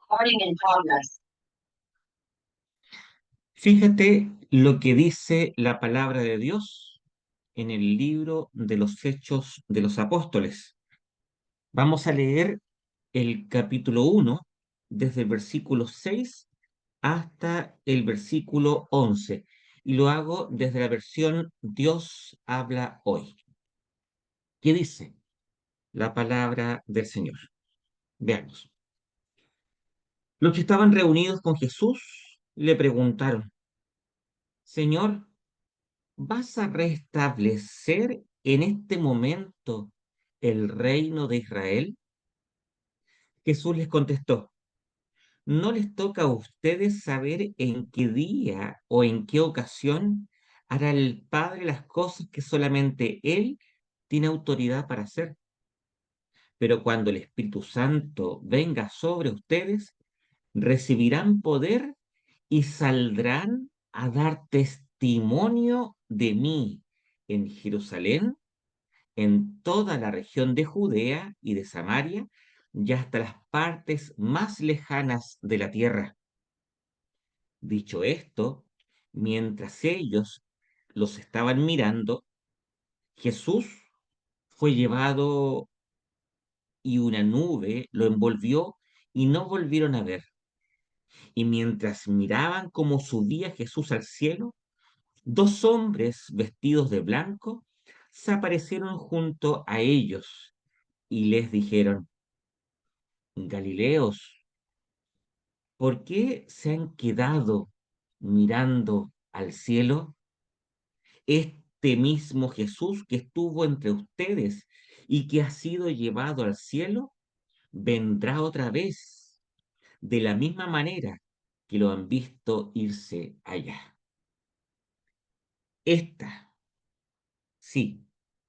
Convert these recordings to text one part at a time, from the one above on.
Recording in progress. Fíjate lo que dice la palabra de Dios en el libro de los Hechos de los Apóstoles. Vamos a leer el capítulo 1 desde el versículo 6 hasta el versículo 11 y lo hago desde la versión Dios habla hoy. ¿Qué dice la palabra del Señor? Veamos. Los que estaban reunidos con Jesús le preguntaron, Señor, ¿vas a restablecer en este momento el reino de Israel? Jesús les contestó, no les toca a ustedes saber en qué día o en qué ocasión hará el Padre las cosas que solamente Él tiene autoridad para hacer. Pero cuando el Espíritu Santo venga sobre ustedes, recibirán poder y saldrán a dar testimonio de mí en Jerusalén, en toda la región de Judea y de Samaria, y hasta las partes más lejanas de la tierra. Dicho esto, mientras ellos los estaban mirando, Jesús fue llevado y una nube lo envolvió y no volvieron a ver. Y mientras miraban cómo subía Jesús al cielo, dos hombres vestidos de blanco se aparecieron junto a ellos y les dijeron, Galileos, ¿por qué se han quedado mirando al cielo? Este mismo Jesús que estuvo entre ustedes y que ha sido llevado al cielo, vendrá otra vez de la misma manera que lo han visto irse allá. Esta, sí,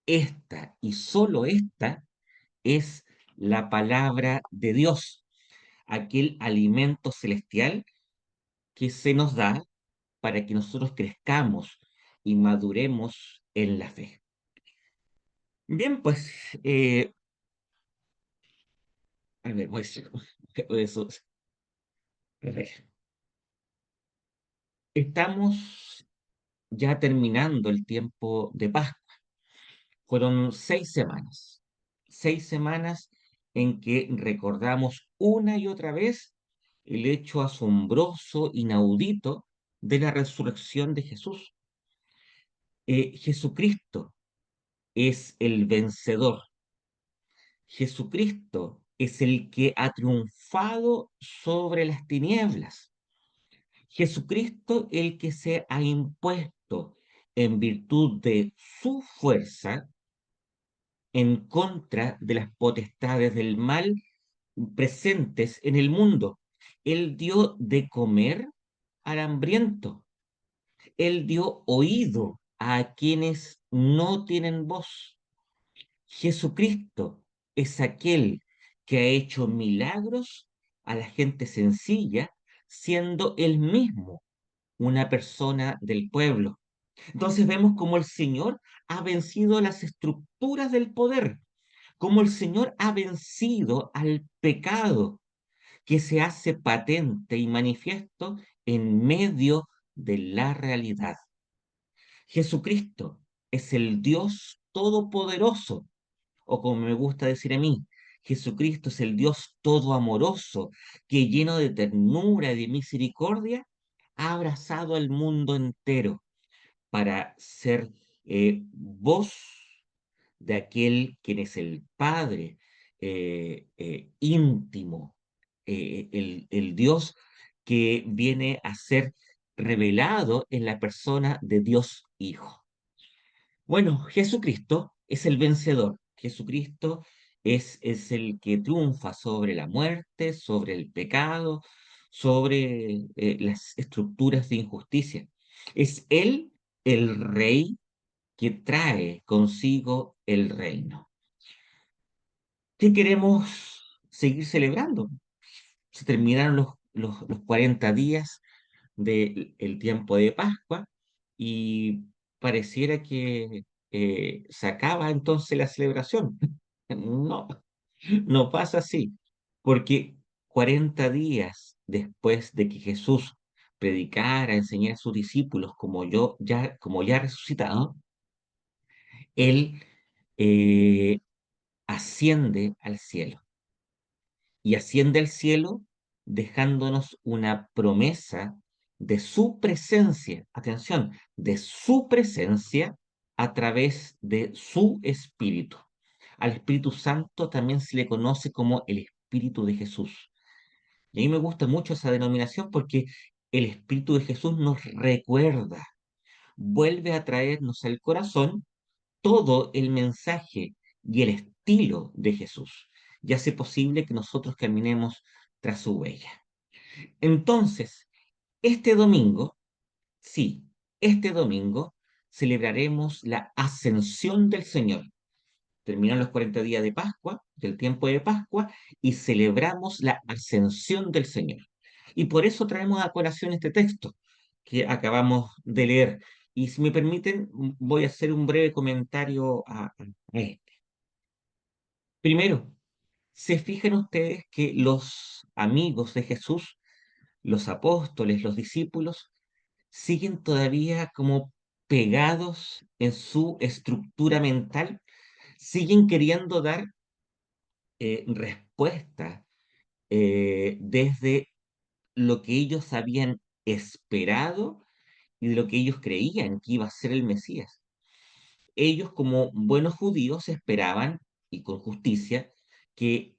esta y solo esta es la palabra de Dios, aquel alimento celestial que se nos da para que nosotros crezcamos y maduremos en la fe. Bien, pues, a ver, pues, eso, a ver, estamos ya terminando el tiempo de Pascua. Fueron 6 semanas en que recordamos una y otra vez el hecho asombroso, inaudito de la resurrección de Jesús. Jesucristo es el vencedor. Jesucristo es el que ha triunfado sobre las tinieblas. Jesucristo el que se ha impuesto en virtud de su fuerza en contra de las potestades del mal presentes en el mundo. Él dio de comer al hambriento. Él dio oído a quienes no tienen voz. Jesucristo es aquel que ha hecho milagros a la gente sencilla, siendo él mismo una persona del pueblo. Entonces vemos cómo el Señor ha vencido las estructuras del poder, cómo el Señor ha vencido al pecado que se hace patente y manifiesto en medio de la realidad. Jesucristo es el Dios todopoderoso, o como me gusta decir a mí, Jesucristo es el Dios todo amoroso, que lleno de ternura y de misericordia, ha abrazado al mundo entero para ser voz de aquel quien es el Padre íntimo, el Dios que viene a ser revelado en la persona de Dios Hijo. Bueno, Jesucristo es el vencedor. Jesucristo es el que triunfa sobre la muerte, sobre el pecado, sobre las estructuras de injusticia. Es Él el Rey que trae consigo el reino. ¿Qué queremos seguir celebrando? Se terminaron los 40 días del tiempo de Pascua y pareciera que se acaba entonces la celebración. No, no pasa así, porque 40 días después de que Jesús predicara, enseñara a sus discípulos como ya resucitado, él eh, asciende al cielo y asciende al cielo dejándonos una promesa de su presencia, atención, de su presencia a través de su Espíritu. Al Espíritu Santo también se le conoce como el Espíritu de Jesús. Y a mí me gusta mucho esa denominación porque el Espíritu de Jesús nos recuerda, vuelve a traernos al corazón todo el mensaje y el estilo de Jesús y hace posible que nosotros caminemos tras su huella. Entonces, este domingo, sí, este domingo celebraremos la ascensión del Señor. Terminan los 40 días de Pascua, del tiempo de Pascua, y celebramos la ascensión del Señor. Y por eso traemos a colación este texto que acabamos de leer. Y si me permiten, voy a hacer un breve comentario a esto. Primero, ¿se fijan ustedes que los amigos de Jesús, los apóstoles, los discípulos, siguen todavía como pegados en su estructura mental? Siguen queriendo dar respuesta desde lo que ellos habían esperado y de lo que ellos creían que iba a ser el Mesías. Ellos, como buenos judíos, esperaban, y con justicia, que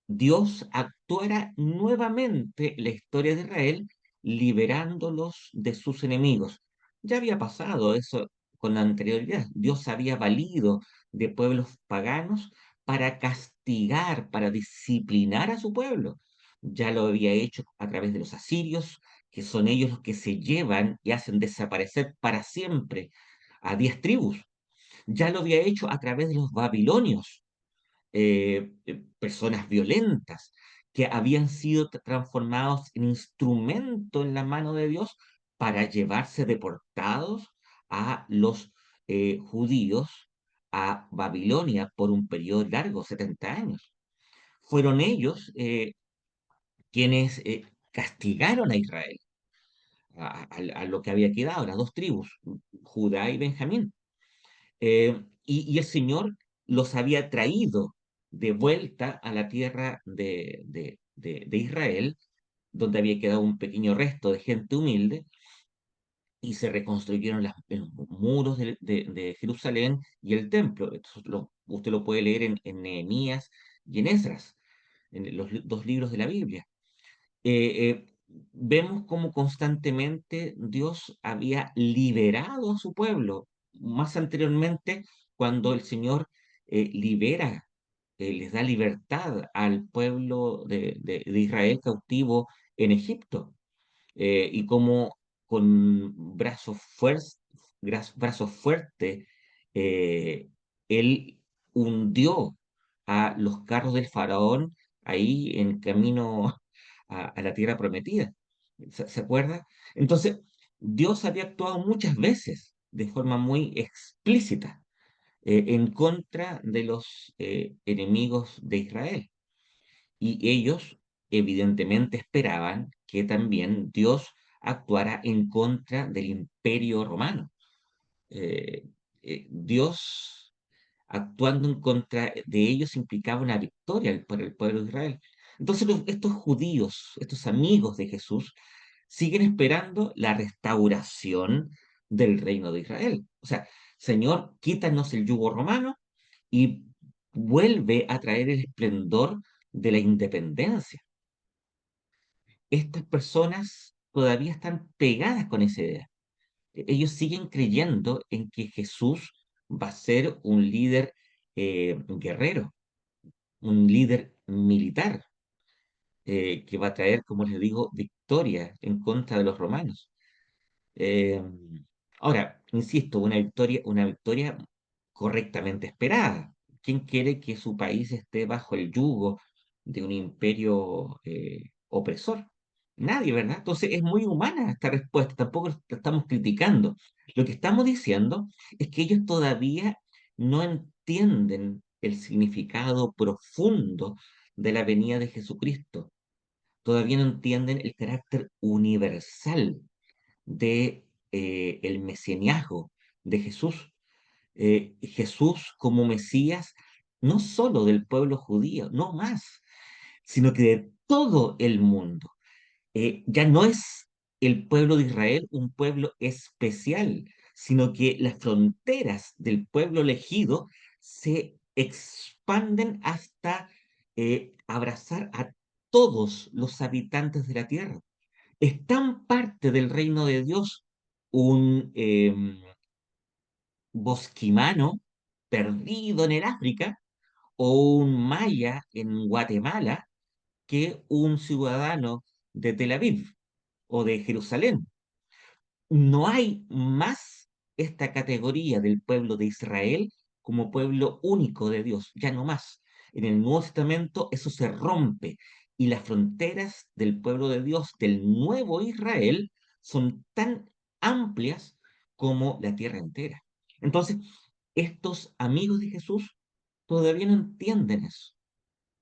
Dios actuara nuevamente en la historia de Israel, liberándolos de sus enemigos. Ya había pasado eso con anterioridad. Dios había valido de pueblos paganos para castigar, para disciplinar a su pueblo. Ya lo había hecho a través de los asirios, que son ellos los que se llevan y hacen desaparecer para siempre a 10 tribus. Ya lo había hecho a través de los babilonios, personas violentas que habían sido transformados en instrumento en la mano de Dios para llevarse deportados a los judíos a Babilonia por un periodo largo, 70 años. Fueron ellos quienes castigaron a Israel, a lo que había quedado, las dos tribus, Judá y Benjamín. Y el Señor los había traído de vuelta a la tierra de Israel, donde había quedado un pequeño resto de gente humilde, y se reconstruyeron los muros de Jerusalén y el templo. Usted lo puede leer en Nehemías y en Esdras, en los dos libros de la Biblia. Vemos cómo constantemente Dios había liberado a su pueblo. Más anteriormente, cuando el Señor libera, les da libertad al pueblo de Israel cautivo en Egipto, y como con brazos fuertes, eh, él hundió a los carros del faraón ahí en camino a la tierra prometida. ¿Se acuerda? Entonces, Dios había actuado muchas veces de forma muy explícita en contra de los enemigos de Israel. Y ellos evidentemente esperaban que también Dios actuara en contra del imperio romano. Eh, Dios actuando en contra de ellos implicaba una victoria para el pueblo de Israel. Entonces estos judíos, estos amigos de Jesús, siguen esperando la restauración del reino de Israel. O sea, Señor, quítanos el yugo romano y vuelve a traer el esplendor de la independencia. Estas personas todavía están pegadas con esa idea. Ellos siguen creyendo en que Jesús va a ser un líder guerrero, un líder militar, que va a traer, como les digo, victoria en contra de los romanos. Eh, Ahora, insisto, una victoria correctamente esperada. ¿Quién quiere que su país esté bajo el yugo de un imperio opresor? Nadie, ¿verdad? Entonces es muy humana esta respuesta, tampoco la estamos criticando. Lo que estamos diciendo es que ellos todavía no entienden el significado profundo de la venida de Jesucristo. todavía no entienden el carácter universal de el mesianiazgo de Jesús. Jesús como Mesías, no solo del pueblo judío, no más, sino que de todo el mundo. Ya no es el pueblo de Israel un pueblo especial, sino que las fronteras del pueblo elegido se expanden hasta abrazar a todos los habitantes de la tierra. Es tan parte del reino de Dios un bosquimano perdido en el África o un maya en Guatemala que un ciudadano de Tel Aviv o de Jerusalén. No hay más esta categoría del pueblo de Israel como pueblo único de Dios, ya no más. En el Nuevo Testamento eso se rompe y las fronteras del pueblo de Dios, del nuevo Israel, son tan amplias como la tierra entera. Entonces, estos amigos de Jesús todavía no entienden eso.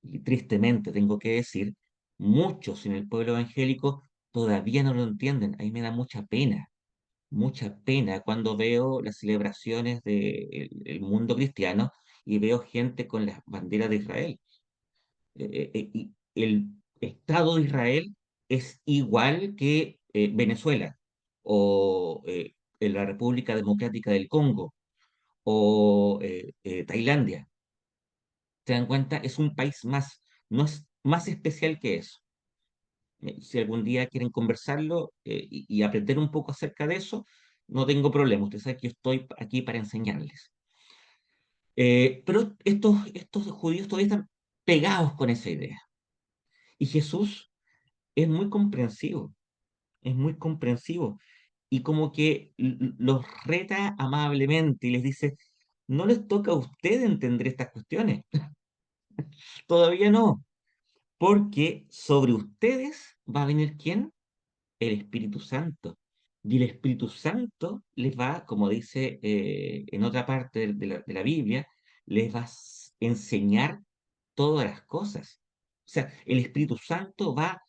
Y tristemente tengo que decir, muchos en el pueblo evangélico todavía no lo entienden. Ahí me da mucha pena cuando veo las celebraciones del mundo cristiano y veo gente con las banderas de Israel. Y el Estado de Israel es igual que Venezuela o en la República Democrática del Congo o Tailandia. ¿Se dan cuenta? Es un país más, no es más especial que eso. Si algún día quieren conversarlo y aprender un poco acerca de eso, no tengo problema. Ustedes saben que yo estoy aquí para enseñarles. Pero estos judíos todavía están pegados con esa idea. Y Jesús es muy comprensivo. Y como que los reta amablemente y les dice, no les toca a ustedes entender estas cuestiones. Todavía no, porque sobre ustedes va a venir ¿quién? El Espíritu Santo. Y el Espíritu Santo les va, como dice en otra parte de la Biblia, les va a enseñar todas las cosas. O sea, el Espíritu Santo va a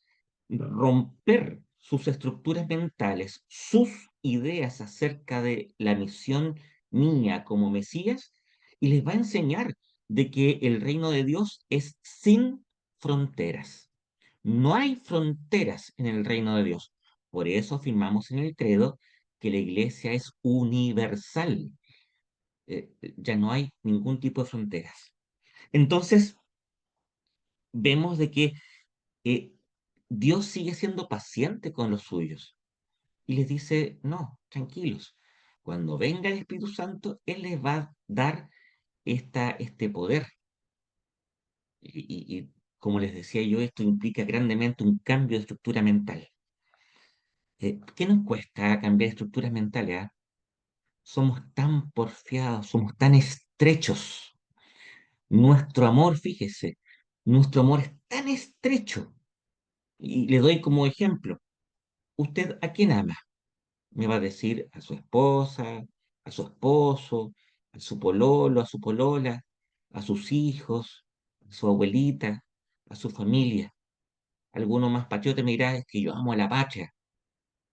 romper sus estructuras mentales, sus ideas acerca de la misión mía como Mesías, y les va a enseñar de que el reino de Dios es sin fronteras. No hay fronteras en el reino de Dios. Por eso afirmamos en el credo que la iglesia es universal. Ya no hay ningún tipo de fronteras. Entonces, vemos de que eh, Dios sigue siendo paciente con los suyos y les dice, no, tranquilos. Cuando venga el Espíritu Santo, Él les va a dar este poder. Y como les decía yo, esto implica grandemente un cambio de estructura mental. ¿Qué nos cuesta cambiar estructuras mentales? ¿Ah? Somos tan porfiados, somos tan estrechos. Nuestro amor, fíjese, nuestro amor es tan estrecho. Y le doy como ejemplo, ¿usted a quién ama? Me va a decir a su esposa, a su esposo, a su pololo, a su polola, a sus hijos, a su abuelita, a su familia. Alguno más patriota me dirá, es que yo amo a la patria.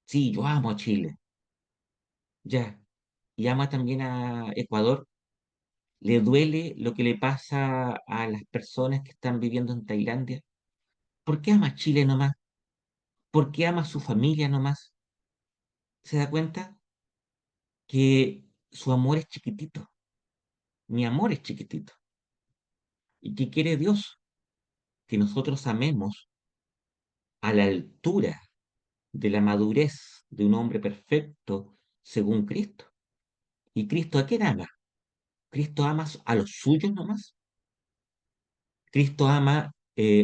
Sí, yo amo a Chile. Ya. Y ama también a Ecuador. ¿Le duele lo que le pasa a las personas que están viviendo en Tailandia? ¿Por qué ama a Chile nomás? ¿Por qué ama a su familia nomás? ¿Se da cuenta que su amor es chiquitito? Mi amor es chiquitito. ¿Y qué quiere Dios? Que nosotros amemos a la altura de la madurez de un hombre perfecto según Cristo. ¿Y Cristo a quién ama? ¿Cristo ama a los suyos nomás? ¿Cristo ama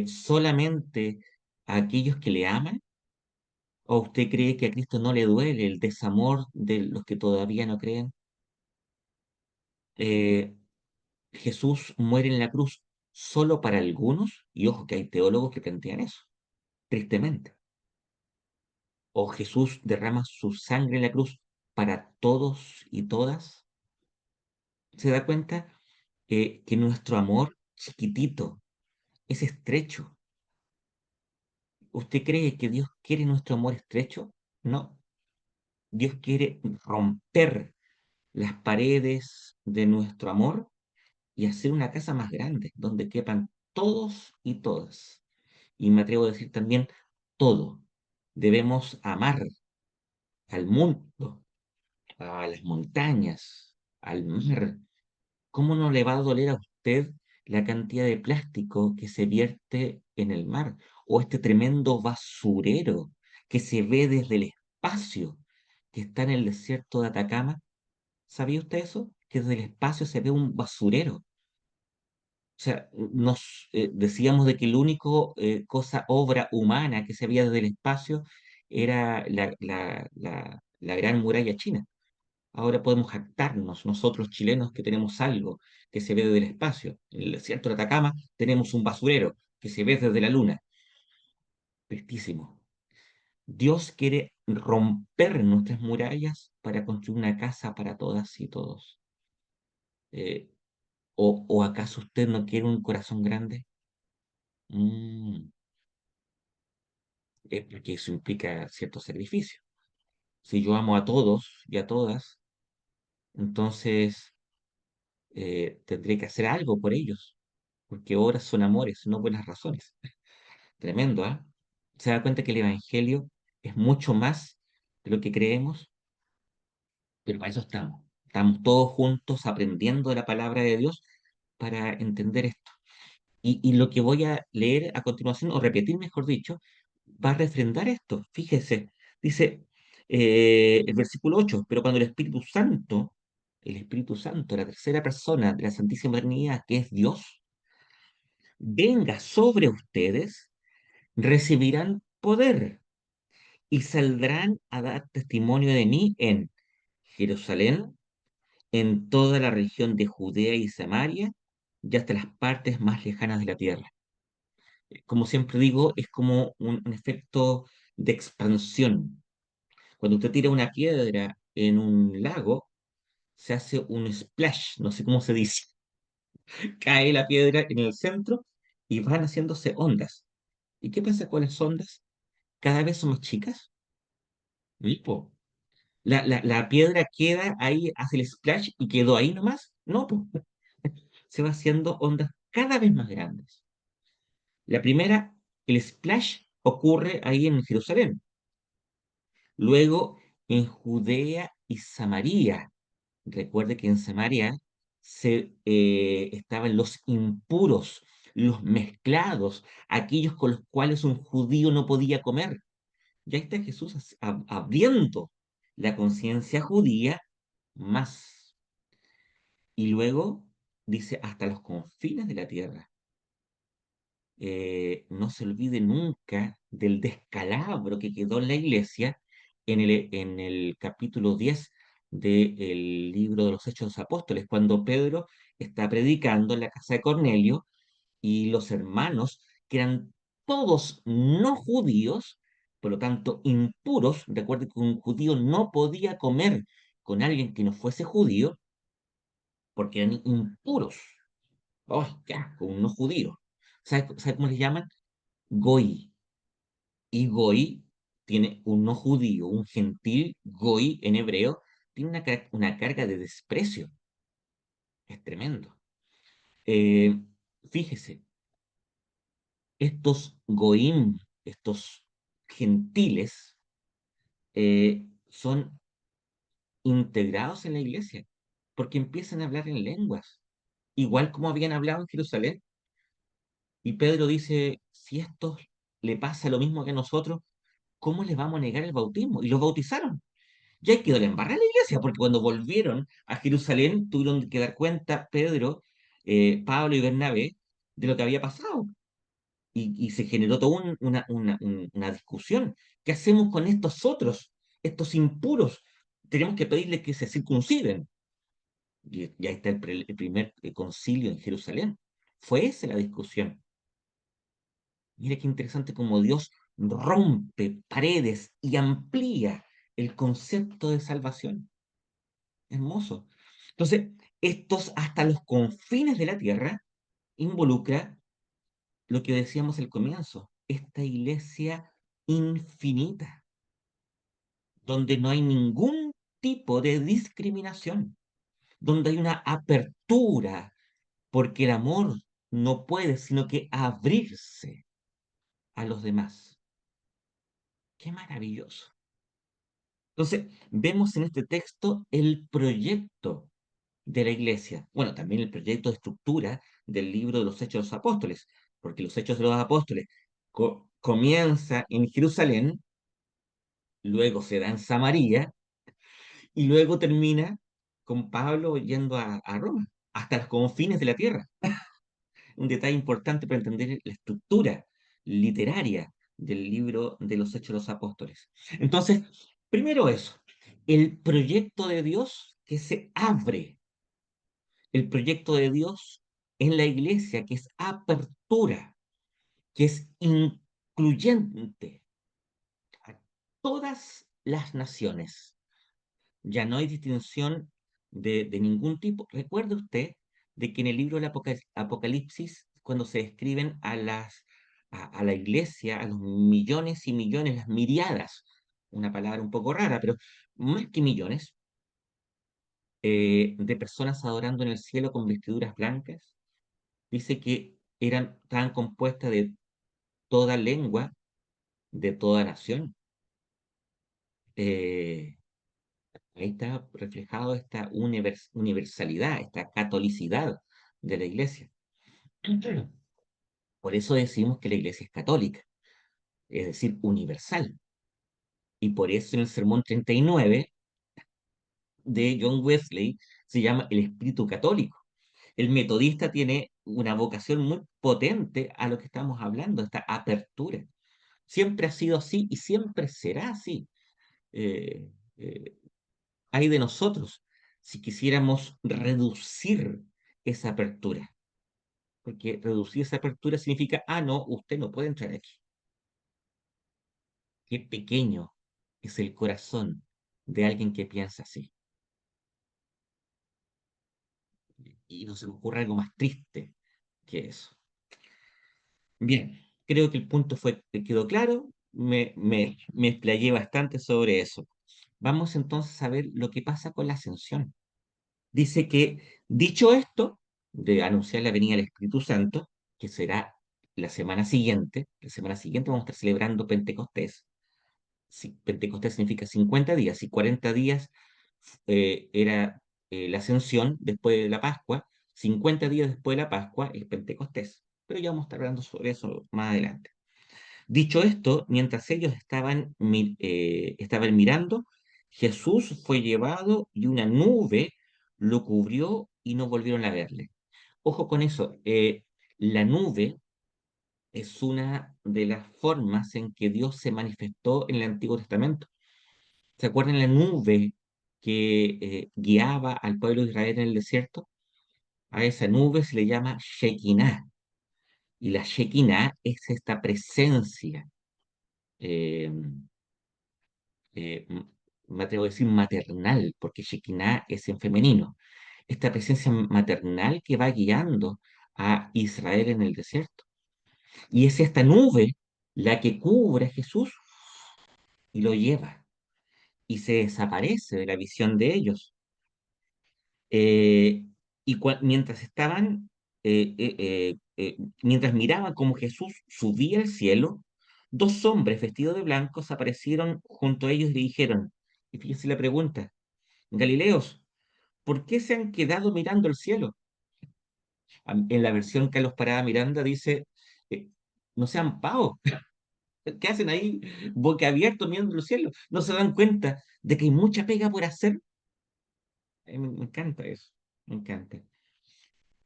solamente a aquellos que le aman? ¿O usted cree que a Cristo no le duele el desamor de los que todavía no creen? Eh, Jesús muere en la cruz solo para algunos, y ojo que hay teólogos que plantean eso, tristemente. O Jesús derrama su sangre en la cruz para todos y todas. ¿Se da cuenta que nuestro amor chiquitito es estrecho? ¿Usted cree que Dios quiere nuestro amor estrecho? No. Dios quiere romper las paredes de nuestro amor y hacer una casa más grande, donde quepan todos y todas. Y me atrevo a decir también todo. Debemos amar al mundo, a las montañas, al mar. ¿Cómo no le va a doler a usted la cantidad de plástico que se vierte en el mar? O este tremendo basurero que se ve desde el espacio, que está en el desierto de Atacama. ¿Sabía usted eso? Que desde el espacio se ve un basurero. O sea, nos decíamos de que la única obra humana que se veía desde el espacio era la Gran Muralla China. Ahora podemos jactarnos nosotros chilenos que tenemos algo que se ve desde el espacio. En el desierto de Atacama tenemos un basurero que se ve desde la luna. Tristísimo. Dios quiere romper nuestras murallas para construir una casa para todas y todos. Eh, o acaso usted no quiere un corazón grande? Mm, es porque eso implica cierto sacrificio. Si yo amo a todos y a todas, entonces tendré que hacer algo por ellos, porque obras son amores, no buenas razones. Tremendo, ¿ah? Se da cuenta que el Evangelio es mucho más de lo que creemos, pero para eso estamos. Estamos todos juntos aprendiendo de la palabra de Dios para entender esto. Y lo que voy a leer a continuación, o repetir mejor dicho, va a refrendar esto. Fíjese, dice el versículo 8: pero cuando el Espíritu Santo, la tercera persona de la Santísima Trinidad, que es Dios, venga sobre ustedes, recibirán poder y saldrán a dar testimonio de mí en Jerusalén, en toda la región de Judea y Samaria, y hasta las partes más lejanas de la tierra. Como siempre digo, es como un efecto de expansión. Cuando usted tira una piedra en un lago, se hace un splash, no sé cómo se dice. Cae la piedra en el centro y van haciéndose ondas. ¿Y qué pasa con las ondas? Cada vez son más chicas. ¿Sí, po? La piedra queda ahí, hace el splash y quedó ahí nomás. No, po. Se va haciendo ondas cada vez más grandes. La primera, el splash, ocurre ahí en Jerusalén. Luego en Judea y Samaria. Recuerde que en Samaria estaban los impuros, los mezclados, aquellos con los cuales un judío no podía comer. Ya está Jesús abriendo la conciencia judía más. Y luego dice hasta los confines de la tierra. No se olvide nunca del descalabro que quedó en la iglesia en el capítulo 10 del libro de los Hechos de los Apóstoles, cuando Pedro está predicando en la casa de Cornelio y los hermanos, que eran todos no judíos, por lo tanto impuros. Recuerde que un judío no podía comer con alguien que no fuese judío porque eran impuros. ¡Oh, qué asco! Un no judío. ¿Sabe cómo les llaman? Goy. Y Goy tiene un no judío, un gentil Goy en hebreo, tiene una carga de desprecio. Es tremendo. Eh, Fíjese, estos Goim, estos gentiles, son integrados en la iglesia porque empiezan a hablar en lenguas, igual como habían hablado en Jerusalén. Y Pedro dice, si a estos le pasa lo mismo que a nosotros, ¿cómo les vamos a negar el bautismo? Y los bautizaron. Ya quedó la embarrada en la iglesia, porque cuando volvieron a Jerusalén tuvieron que dar cuenta Pedro, Pablo y Bernabé de lo que había pasado. Y se generó toda una discusión. ¿Qué hacemos con estos otros, estos impuros? Tenemos que pedirles que se circunciden. Y ahí está el primer concilio en Jerusalén. Fue esa la discusión. Mira qué interesante cómo Dios rompe paredes y amplía el concepto de salvación. Hermoso. Entonces, estos hasta los confines de la tierra involucra lo que decíamos al comienzo, esta iglesia infinita, donde no hay ningún tipo de discriminación, donde hay una apertura, porque el amor no puede sino que abrirse a los demás. Qué maravilloso. Entonces, vemos en este texto el proyecto de la iglesia. Bueno, también el proyecto de estructura del libro de los Hechos de los Apóstoles, porque los Hechos de los Apóstoles comienza en Jerusalén, luego se da en Samaria y luego termina con Pablo yendo a Roma, hasta los confines de la tierra. Un detalle importante para entender la estructura literaria del libro de los Hechos de los Apóstoles. Entonces, primero eso, el proyecto de Dios que se abre, el proyecto de Dios en la iglesia que es apertura, que es incluyente a todas las naciones. Ya no hay distinción de ningún tipo. Recuerde usted de que en el libro del Apocalipsis, cuando se describen a la iglesia, a los millones y millones, las miriadas, una palabra un poco rara, pero más que millones, de personas adorando en el cielo con vestiduras blancas, dice que estaban compuestas de toda lengua, de toda nación. Eh, Ahí está reflejado esta universalidad, esta catolicidad de la iglesia. Por eso decimos que la iglesia es católica, es decir, universal. Y por eso en el Sermón 39 de John Wesley se llama el espíritu católico. El metodista tiene una vocación muy potente a lo que estamos hablando, esta apertura. Siempre ha sido así y siempre será así. Eh, eh, Hay de nosotros si quisiéramos reducir esa apertura, porque reducir esa apertura significa, ah, no, usted no puede entrar aquí. Qué pequeño es el corazón de alguien que piensa así. Y no se me ocurre algo más triste que eso. Bien, creo que el punto quedó claro, me explayé bastante sobre eso. Vamos entonces a ver lo que pasa con la ascensión. Dice que, dicho esto, de anunciar la venida del Espíritu Santo, que será la semana siguiente vamos a estar celebrando Pentecostés. Pentecostés significa 50 días, y 40 días era la ascensión después de la Pascua, 50 días después de la Pascua es Pentecostés. Pero ya vamos a estar hablando sobre eso más adelante. Dicho esto, mientras ellos estaban mirando, Jesús fue llevado y una nube lo cubrió y no volvieron a verle. Ojo con eso, la nube es una de las formas en que Dios se manifestó en el Antiguo Testamento. ¿Se acuerdan la nube que guiaba al pueblo de Israel en el desierto? A esa nube se le llama Shekinah. Y la Shekinah es esta presencia eh, me atrevo a decir maternal, porque Shekinah es en femenino, esta presencia maternal que va guiando a Israel en el desierto. Y es esta nube la que cubre a Jesús y lo lleva y se desaparece de la visión de ellos. Eh, mientras estaban, mientras miraban como Jesús subía al cielo, dos hombres vestidos de blancos aparecieron junto a ellos y le dijeron, y fíjense la pregunta, Galileos, ¿por qué se han quedado mirando el cielo? En la versión Carlos Parada Miranda dice, eh, no sean pavos, ¿qué hacen ahí boca abierta mirando el cielo? ¿No se dan cuenta de que hay mucha pega por hacer? Me encanta eso, me encanta.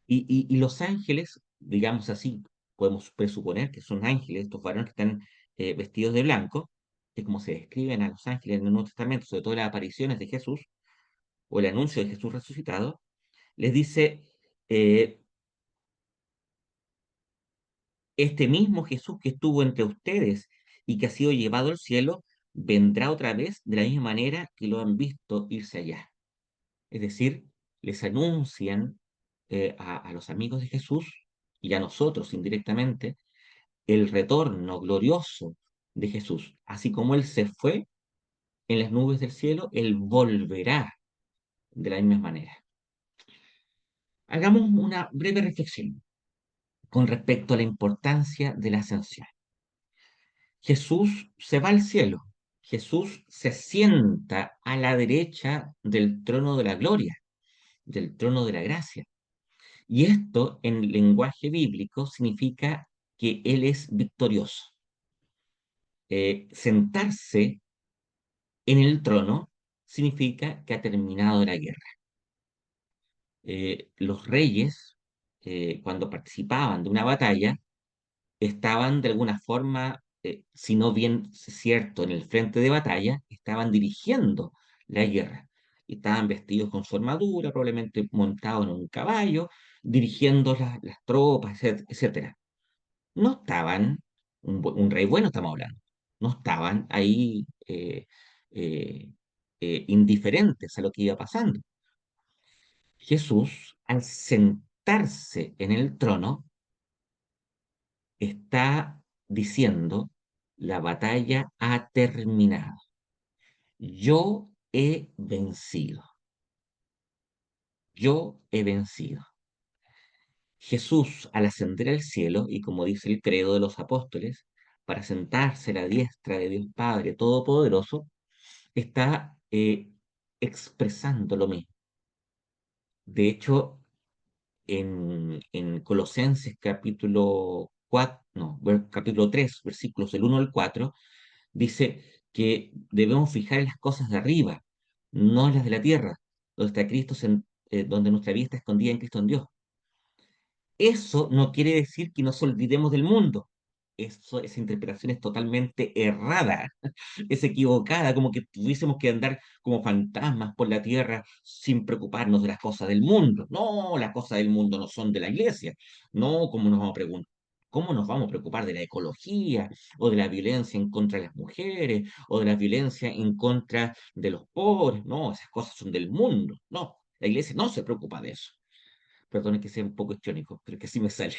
Y los ángeles, digamos así, podemos presuponer que son ángeles, estos varones que están vestidos de blanco, que como se describen a los ángeles en el Nuevo Testamento, sobre todo las apariciones de Jesús o el anuncio de Jesús resucitado, les dice, eh, este mismo Jesús que estuvo entre ustedes y que ha sido llevado al cielo, vendrá otra vez de la misma manera que lo han visto irse allá. Es decir, les anuncian a los amigos de Jesús y a nosotros indirectamente el retorno glorioso de Jesús. Así como Él se fue en las nubes del cielo, Él volverá de la misma manera. Hagamos una breve reflexión con respecto a la importancia de la ascensión. Jesús se va al cielo. Jesús se sienta a la derecha del trono de la gloria, del trono de la gracia. Y esto en lenguaje bíblico significa que Él es victorioso. Sentarse en el trono significa que ha terminado la guerra. Los reyes, cuando participaban de una batalla, estaban de alguna forma, si no bien cierto, en el frente de batalla, estaban dirigiendo la guerra. Y estaban vestidos con su armadura, probablemente montados en un caballo, dirigiendo las tropas, etcétera. No estaban, un rey bueno estamos hablando, no estaban ahí eh, indiferentes a lo que iba pasando. Jesús, al sentarse en el trono, está diciendo, la batalla ha terminado. Yo he vencido. Yo he vencido. Jesús, al ascender al cielo, y como dice el credo de los apóstoles, para sentarse a la diestra de Dios Padre Todopoderoso, está expresando lo mismo. De hecho, en Colosenses capítulo 4, no, capítulo 3, versículos del 1 al 4, dice que debemos fijar en las cosas de arriba, no en las de la tierra, donde está Cristo, donde nuestra vida está escondida en Cristo en Dios. Eso no quiere decir que nos olvidemos del mundo. Esa interpretación es totalmente errada, es equivocada, como que tuviésemos que andar como fantasmas por la tierra sin preocuparnos de las cosas del mundo. No, las cosas del mundo no son de la iglesia. No, ¿cómo nos vamos a preguntar? ¿Cómo nos vamos a preocupar de la ecología o de la violencia en contra de las mujeres o de la violencia en contra de los pobres? No, esas cosas son del mundo. No, la iglesia no se preocupa de eso. Perdón que sea un poco histriónico, pero que sí me sale.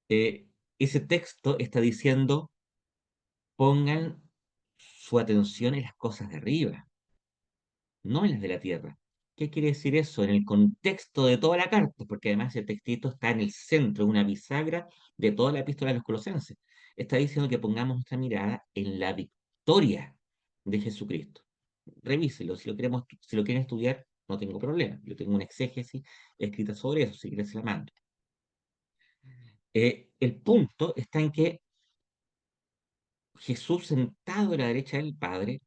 Eh, Ese texto está diciendo, pongan su atención en las cosas de arriba, no en las de la tierra. ¿Qué quiere decir eso? En el contexto de toda la carta, porque además el textito está en el centro, una bisagra de toda la epístola de los Colosenses. Está diciendo que pongamos nuestra mirada en la victoria de Jesucristo. Revíselo, si lo quieren estudiar, no tengo problema. Yo tengo una exégesis escrita sobre eso, si quieres la mando. El punto está en que Jesús sentado a la derecha del Padre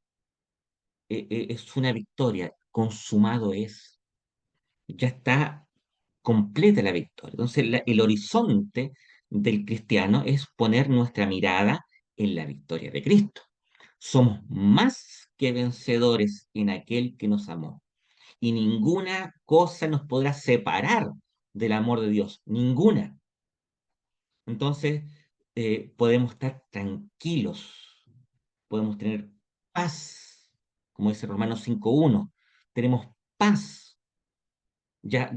es una victoria, consumado es, ya está completa la victoria. Entonces, el horizonte del cristiano es poner nuestra mirada en la victoria de Cristo. Somos más que vencedores en aquel que nos amó. Y ninguna cosa nos podrá separar del amor de Dios, ninguna. Entonces, podemos estar tranquilos, podemos tener paz, como dice Romanos 5:1, tenemos paz, ya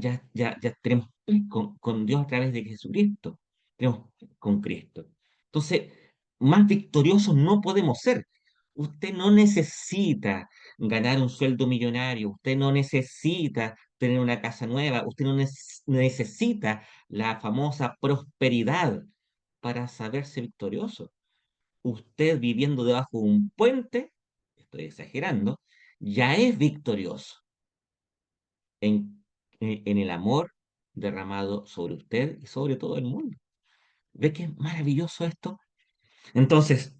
tenemos paz con Dios a través de Jesucristo, tenemos paz con Cristo. Entonces, más victoriosos no podemos ser. Usted no necesita ganar un sueldo millonario, usted no necesita tener una casa nueva, usted no necesita la famosa prosperidad para saberse victorioso. Usted viviendo debajo de un puente, estoy exagerando, ya es victorioso en, en el amor derramado sobre usted y sobre todo el mundo. ¿Ve qué maravilloso esto? Entonces,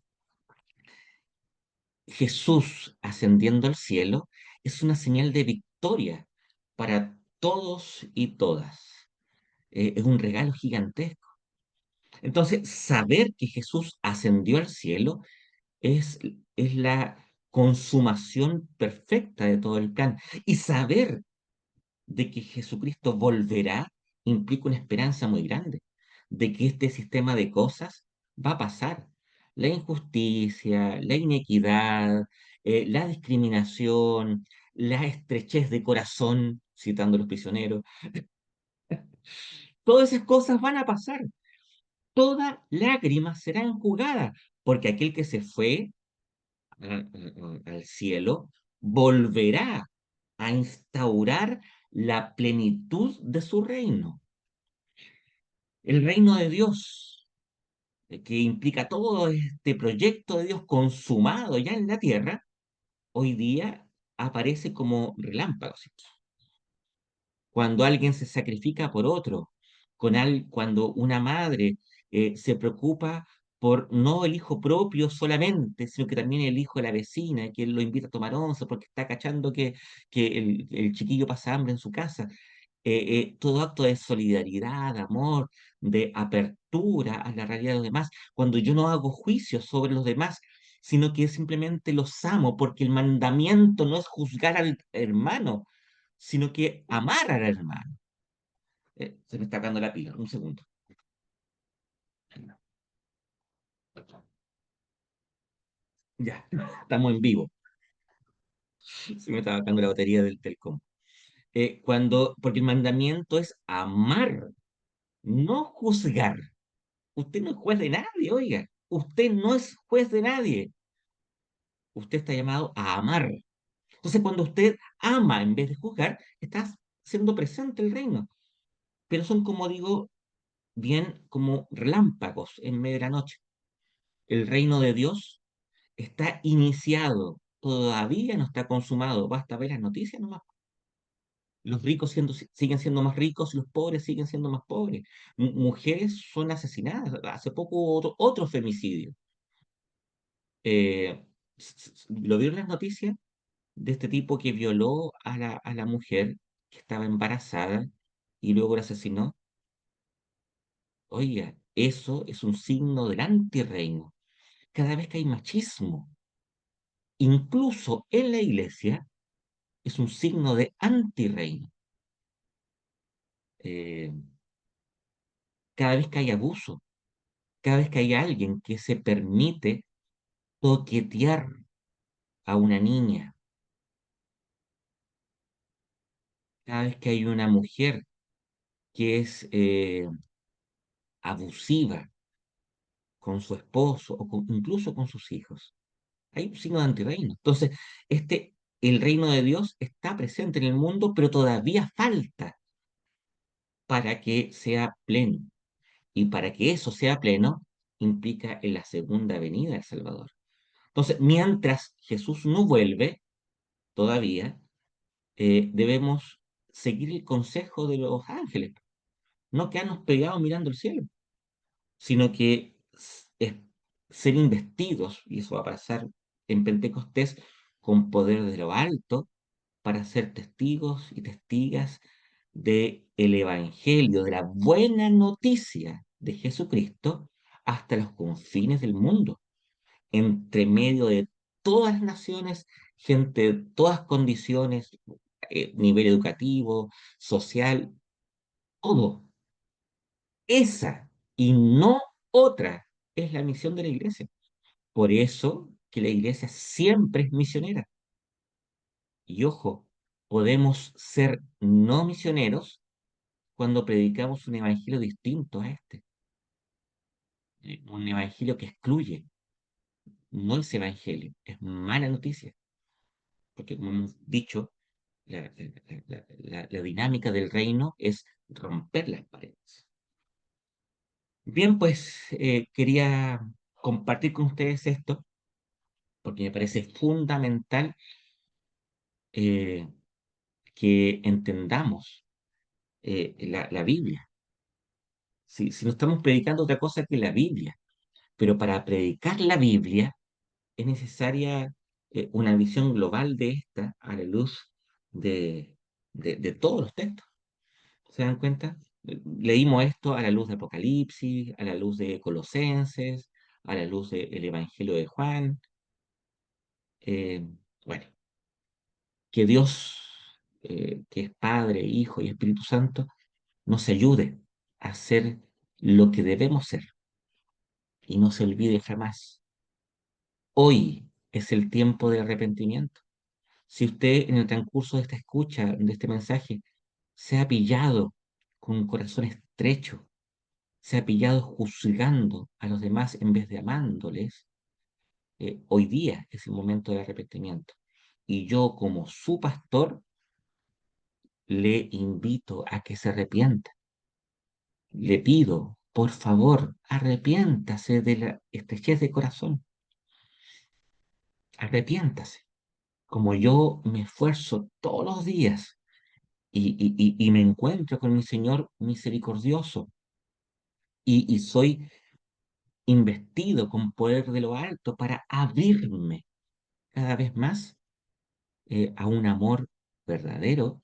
Jesús ascendiendo al cielo es una señal de victoria para todos y todas. Es un regalo gigantesco. Entonces, saber que Jesús ascendió al cielo es, es la consumación perfecta de todo el plan. Y saber de que Jesucristo volverá implica una esperanza muy grande, de que este sistema de cosas va a pasar. La injusticia, la inequidad, la discriminación, la estrechez de corazón, citando a los prisioneros, todas esas cosas van a pasar. toda lágrima será enjugada, porque aquel que se fue al cielo volverá a instaurar la plenitud de su reino. El reino de Dios, que implica todo este proyecto de Dios consumado ya en la tierra, hoy día aparece como relámpagos. Cuando alguien se sacrifica por otro, cuando una madre se preocupa por no el hijo propio solamente, sino que también el hijo de la vecina, que lo invita a tomar once porque está cachando que el chiquillo pasa hambre en su casa. Todo acto de solidaridad, de amor, de apertura a la realidad de los demás, cuando yo no hago juicios sobre los demás, sino que simplemente los amo, porque el mandamiento no es juzgar al hermano, sino que amar al hermano. Se me está acabando la pila, un segundo. Ya, estamos en vivo. Se me está acabando la batería del combo. Porque el mandamiento es amar, no juzgar. Usted no es juez de nadie, oiga. Usted no es juez de nadie. Usted está llamado a amar. Entonces, cuando usted ama en vez de juzgar, está siendo presente el reino. Pero son, como digo, bien como relámpagos en medio de la noche. El reino de Dios está iniciado, todavía no está consumado. Basta ver las noticias nomás. Los ricos siguen siendo más ricos y los pobres siguen siendo más pobres. Mujeres son asesinadas. Hace poco hubo otro femicidio. Eh, ¿Lo vieron las noticias? De este tipo que violó a la mujer que estaba embarazada y luego la asesinó. Oiga, eso es un signo del antirreino. Cada vez que hay machismo, incluso en la iglesia, es un signo de antirreino. Eh, Cada vez que hay abuso, cada vez que hay alguien que se permite toquetear a una niña, cada vez que hay una mujer que es abusiva con su esposo o incluso con sus hijos, hay un signo de antirreino. Entonces, el reino de Dios está presente en el mundo, pero todavía falta para que sea pleno. Y para que eso sea pleno, implica en la segunda venida del Salvador. Entonces, mientras Jesús no vuelve, todavía debemos seguir el consejo de los ángeles, no quedarnos pegados mirando el cielo, sino que es ser investidos, y eso va a pasar en Pentecostés, con poder de lo alto, para ser testigos y testigas de el Evangelio, de la buena noticia de Jesucristo, hasta los confines del mundo, entre medio de todas las naciones, gente de todas condiciones, nivel educativo, social, todo. Esa y no otra es la misión de la iglesia. Por eso que la iglesia siempre es misionera. Y ojo, podemos ser no misioneros cuando predicamos un evangelio distinto a este, un evangelio que excluye. No es evangelio, es mala noticia, porque como hemos dicho, la dinámica del reino es romper las paredes. Bien, pues quería compartir con ustedes esto, porque me parece fundamental eh, que entendamos la Biblia. Si no estamos predicando otra cosa que la Biblia, pero para predicar la Biblia es necesaria una visión global de esta a la luz de, de todos los textos. ¿Se dan cuenta? Leímos esto a la luz de Apocalipsis, a la luz de Colosenses, a la luz del Evangelio de Juan. Eh, bueno, que Dios, que es Padre, Hijo y Espíritu Santo, nos ayude a hacer lo que debemos ser y no se olvide jamás. Hoy es el tiempo de arrepentimiento. Si usted en el transcurso de esta escucha, de este mensaje, se ha pillado con un corazón estrecho, se ha pillado juzgando a los demás en vez de amándoles, hoy día es el momento del arrepentimiento. Y yo, como su pastor, le invito a que se arrepienta. Le pido, por favor, arrepiéntase de la estrechez de corazón. Arrepiéntase. Como yo me esfuerzo todos los días y me encuentro con mi Señor misericordioso y soy investido con poder de lo alto para abrirme cada vez más a un amor verdadero,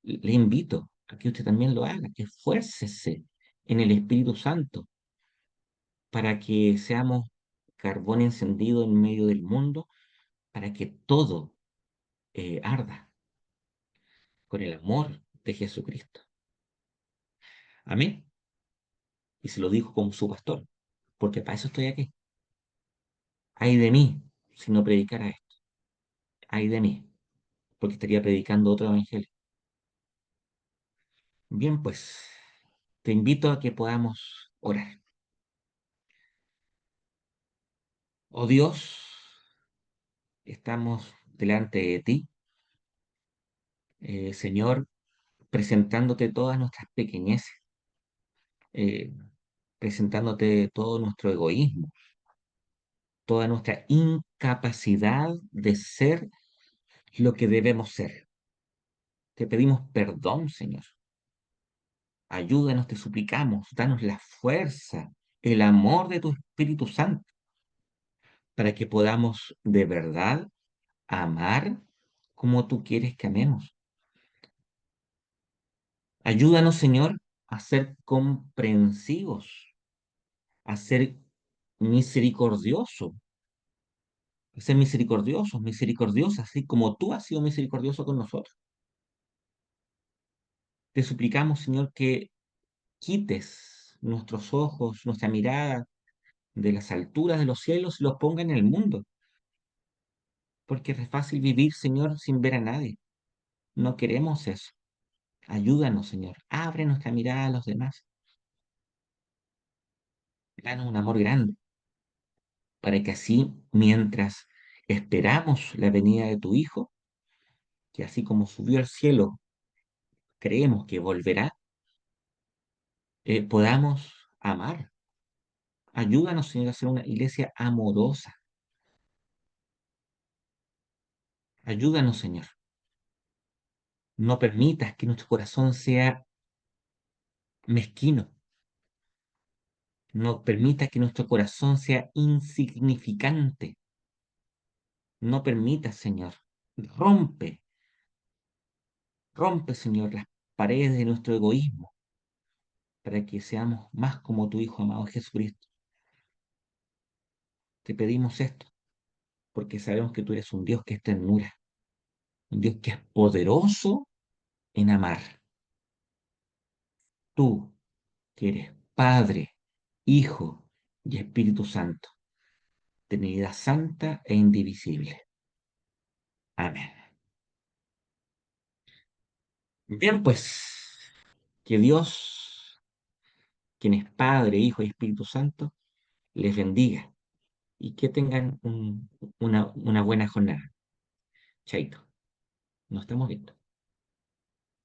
le invito a que usted también lo haga, esfuércese en el Espíritu Santo para que seamos carbón encendido en medio del mundo, para que todo arda con el amor de Jesucristo. Amén. Y se lo dijo como su pastor, porque para eso estoy aquí. Ay de mí si no predicara esto. Ay de mí, porque estaría predicando otro evangelio. Bien, pues te invito a que podamos orar. Oh Dios, estamos delante de ti, Señor, presentándote todas nuestras pequeñeces, eh, presentándote todo nuestro egoísmo, toda nuestra incapacidad de ser lo que debemos ser. Te pedimos perdón, Señor. Ayúdanos, te suplicamos, danos la fuerza, el amor de tu Espíritu Santo, para que podamos de verdad amar como tú quieres que amemos. Ayúdanos, Señor, a ser comprensivos, a ser misericordiosos, a ser misericordiosos, misericordiosas, así como tú has sido misericordioso con nosotros. Te suplicamos, Señor, que quites nuestros ojos, nuestra mirada de las alturas de los cielos y los ponga en el mundo, porque es fácil vivir, Señor, sin ver a nadie. No queremos eso. Ayúdanos, Señor. Abre nuestra mirada a los demás. Danos un amor grande, para que así, mientras esperamos la venida de tu Hijo, que así como subió al cielo, creemos que volverá, podamos amar. Ayúdanos, Señor, a ser una iglesia amorosa. Ayúdanos, Señor. No permitas que nuestro corazón sea mezquino. No permitas que nuestro corazón sea insignificante. No permitas, Señor. Rompe, rompe, Señor, las paredes de nuestro egoísmo para que seamos más como tu Hijo amado Jesucristo. Te pedimos esto porque sabemos que tú eres un Dios que es ternura, un Dios que es poderoso en amar. Tú, que eres Padre, Hijo y Espíritu Santo, Trinidad Santa e indivisible. Amén. Bien, pues, que Dios, quien es Padre, Hijo y Espíritu Santo, les bendiga y que tengan una buena jornada. Chaito, nos estamos viendo.